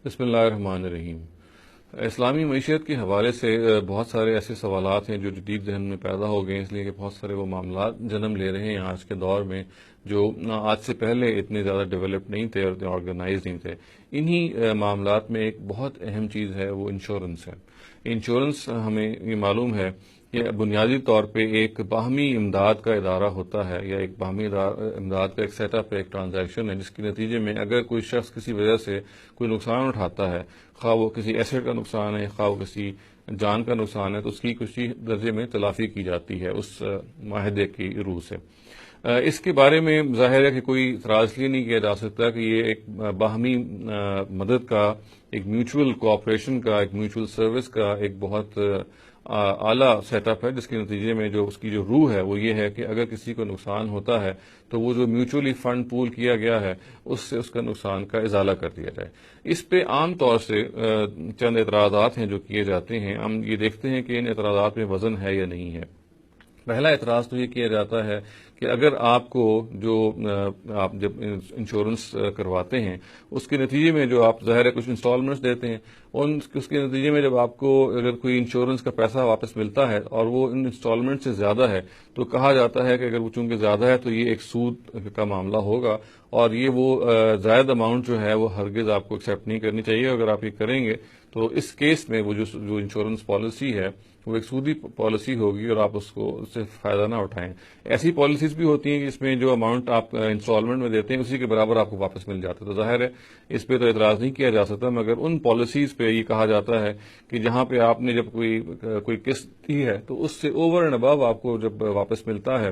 بسم اللہ الرحمن الرحیم۔ اسلامی معیشت کے حوالے سے بہت سارے ایسے سوالات ہیں جو جدید ذہن میں پیدا ہو گئے ہیں، اس لیے کہ بہت سارے وہ معاملات جنم لے رہے ہیں آج کے دور میں جو آج سے پہلے اتنے زیادہ ڈیولپ نہیں تھے اور آرگنائز نہیں تھے۔ انہی معاملات میں ایک بہت اہم چیز ہے، وہ انشورنس ہے۔ انشورنس ہمیں یہ معلوم ہے کہ بنیادی طور پہ ایک باہمی امداد کا ادارہ ہوتا ہے، یا ایک باہمی امداد کا ایک سیٹ اپ ہے، ایک ٹرانزیکشن ہے، جس کے نتیجے میں اگر کوئی شخص کسی وجہ سے کوئی نقصان اٹھاتا ہے، خواہ وہ کسی ایسٹ کا نقصان ہے، خواہ وہ کسی جان کا نقصان ہے، تو اس کی کسی درجے میں تلافی کی جاتی ہے اس معاہدے کی روح سے۔ اس کے بارے میں ظاہر ہے کہ کوئی اعتراض اس لیے نہیں کیا جا سکتا کہ یہ ایک باہمی مدد کا، ایک میوچول کوآپریشن کا، ایک میوچول سروس کا ایک بہت اعلیٰ سیٹ اپ ہے، جس کے نتیجے میں جو اس کی جو روح ہے وہ یہ ہے کہ اگر کسی کو نقصان ہوتا ہے تو وہ جو میوچولی فنڈ پول کیا گیا ہے اس سے اس کا نقصان کا ازالہ کر دیا جائے۔ اس پہ عام طور سے چند اعتراضات ہیں جو کیے جاتے ہیں۔ ہم یہ دیکھتے ہیں کہ ان اعتراضات میں وزن ہے یا نہیں ہے۔ پہلا اعتراض تو یہ کیا جاتا ہے کہ اگر آپ کو جو آپ جب انشورنس کرواتے ہیں اس کے نتیجے میں جو آپ ظاہر ہے کچھ انسٹالمنٹس دیتے ہیں، اس کے نتیجے میں جب آپ کو اگر کوئی انشورنس کا پیسہ واپس ملتا ہے اور وہ ان انسٹالمنٹ سے زیادہ ہے تو کہا جاتا ہے کہ اگر وہ چونکہ زیادہ ہے تو یہ ایک سود کا معاملہ ہوگا، اور یہ وہ زائد اماؤنٹ جو ہے وہ ہرگز آپ کو ایکسیپٹ نہیں کرنی چاہیے۔ اگر آپ یہ کریں گے تو اس کیس میں وہ جو انشورنس پالیسی ہے وہ ایک سودی پالیسی ہوگی اور آپ اس سے فائدہ نہ اٹھائیں۔ ایسی پالیسیز بھی ہوتی ہیں جس میں جو اماؤنٹ آپ انسٹالمنٹ میں دیتے ہیں اسی کے برابر آپ کو واپس مل جاتا ہے، تو ظاہر ہے اس پہ تو اعتراض نہیں کیا جا سکتا، مگر ان پالیسیز پہ یہ کہا جاتا ہے کہ جہاں پہ آپ نے جب کوئی قسط دی ہے تو اس سے اوور اینڈ ابو آپ کو جب واپس ملتا ہے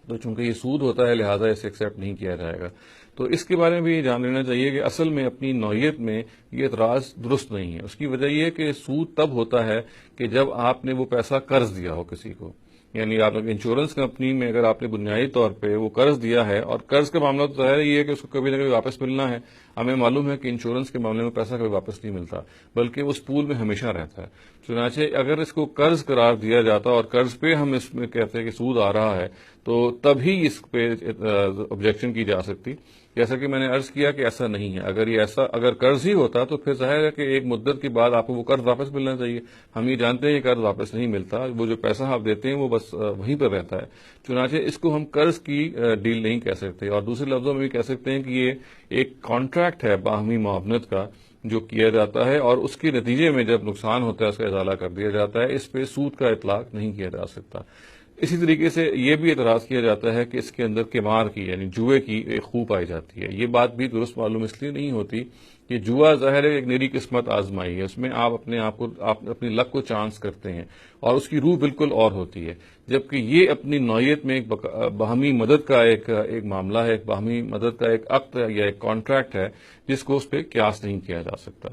تو چونکہ یہ سود ہوتا ہے لہٰذا اسے ایکسیپٹ نہیں کیا جائے گا۔ تو اس کے بارے میں بھی جان لینا چاہیے کہ اصل میں اپنی نوعیت میں یہ اعتراض درست نہیں ہے۔ اس کی وجہ یہ ہے کہ سود تب ہوتا ہے کہ جب آپ نے وہ پیسہ قرض دیا ہو کسی کو، یعنی آپ انشورنس کمپنی میں اگر آپ نے بنیادی طور پہ وہ قرض دیا ہے، اور قرض کا معاملہ تو ظاہر یہ ہے کہ اس کو کبھی نہ کبھی واپس ملنا ہے۔ ہمیں معلوم ہے کہ انشورنس کے معاملے میں پیسہ کبھی واپس نہیں ملتا بلکہ اس پول میں ہمیشہ رہتا ہے۔ چنانچہ اگر اس کو قرض قرار دیا جاتا اور قرض پہ ہم اس میں کہتے ہیں کہ سود آ رہا ہے تو تبھی اس پہ آبجیکشن کی جا سکتی۔ جیسا کہ میں نے عرض کیا کہ ایسا نہیں ہے۔ اگر قرض ہی ہوتا تو پھر ظاہر ہے کہ ایک مدت کے بعد آپ کو وہ قرض واپس ملنا چاہیے۔ ہم یہ جانتے ہیں کہ قرض واپس نہیں ملتا، وہ جو پیسہ آپ دیتے ہیں وہ بس وہیں پر رہتا ہے۔ چنانچہ اس کو ہم قرض کی ڈیل نہیں کہہ سکتے، اور دوسرے لفظوں میں بھی کہہ سکتے ہیں کہ یہ ایک کانٹریکٹ ہے باہمی معاونت کا جو کیا جاتا ہے، اور اس کے نتیجے میں جب نقصان ہوتا ہے اس کا ازالہ کر دیا جاتا ہے۔ اس پہ سود کا اطلاق نہیں کیا جا سکتا۔ اسی طریقے سے یہ بھی اعتراض کیا جاتا ہے کہ اس کے اندر قمار کی یعنی جوئے کی ایک خو پائی جاتی ہے۔ یہ بات بھی درست معلوم اس لیے نہیں ہوتی کہ جوا ظاہر ہے ایک نری قسمت آزمائی ہے، اس میں آپ اپنی لک کو چانس کرتے ہیں، اور اس کی روح بالکل اور ہوتی ہے، جبکہ یہ اپنی نوعیت میں ایک باہمی مدد کا ایک معاملہ ہے، ایک باہمی مدد کا ایک عقد یا ایک کانٹریکٹ ہے جس کو اس پہ قیاس نہیں کیا جا سکتا۔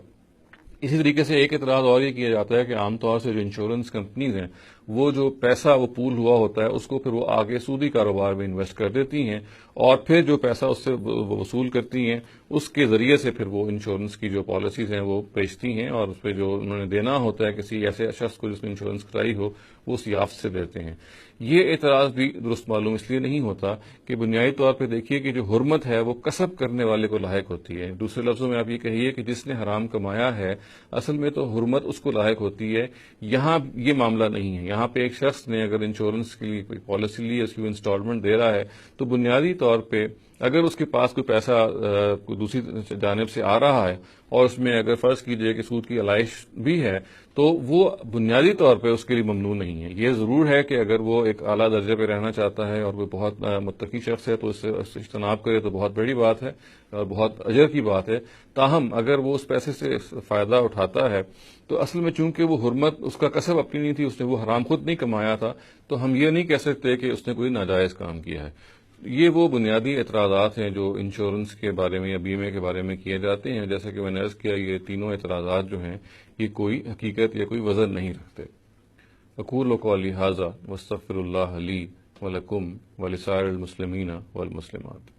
اسی طریقے سے ایک اعتراض اور یہ کیا جاتا ہے کہ عام طور سے جو انشورنس کمپنیز ہیں وہ جو پیسہ وہ پول ہوا ہوتا ہے اس کو پھر وہ آگے سودی کاروبار میں انویسٹ کر دیتی ہیں، اور پھر جو پیسہ اس سے وصول کرتی ہیں اس کے ذریعے سے پھر وہ انشورنس کی جو پالیسیز ہیں وہ بیچتی ہیں، اور اس پہ جو انہوں نے دینا ہوتا ہے کسی ایسے شخص کو جس نے انشورنس کرائی ہو وہ اس یافت سے دیتے ہیں۔ یہ اعتراض بھی درست معلوم اس لیے نہیں ہوتا کہ بنیادی طور پہ دیکھیے کہ جو حرمت ہے وہ کسب کرنے والے کو لاحق ہوتی ہے۔ دوسرے لفظوں میں آپ یہ کہیے کہ جس نے حرام کمایا ہے اصل میں تو حرمت اس کو لاحق ہوتی ہے۔ یہاں یہ معاملہ نہیں ہے۔ یہاں پہ ایک شخص نے اگر انشورنس کے لیے کوئی پالیسی لی، اس کی انسٹالمنٹ دے رہا ہے، تو بنیادی طور پہ اگر اس کے پاس کوئی پیسہ دوسری جانب سے آ رہا ہے اور اس میں اگر فرض کیجئے کہ سود کی علائش بھی ہے تو وہ بنیادی طور پہ اس کے لیے ممنوع نہیں ہے۔ یہ ضرور ہے کہ اگر وہ ایک اعلیٰ درجے پہ رہنا چاہتا ہے اور وہ بہت متقی شخص ہے تو اس سے اجتناب کرے تو بہت بڑی بات ہے اور بہت اجر کی بات ہے، تاہم اگر وہ اس پیسے سے فائدہ اٹھاتا ہے تو اصل میں چونکہ وہ حرمت اس کا کسب اپنی نہیں تھی، اس نے وہ حرام خود نہیں کمایا تھا، تو ہم یہ نہیں کہہ سکتے کہ اس نے کوئی ناجائز کام کیا ہے۔ یہ وہ بنیادی اعتراضات ہیں جو انشورنس کے بارے میں یا بیمے کے بارے میں کیے جاتے ہیں۔ جیسا کہ میں نے عرض کیا یہ تینوں اعتراضات جو ہیں یہ کوئی حقیقت یا کوئی وزن نہیں رکھتے۔ اقول قولی ھذا واستغفر اللہ لی ولکم ولسائر المسلمین والمسلمات۔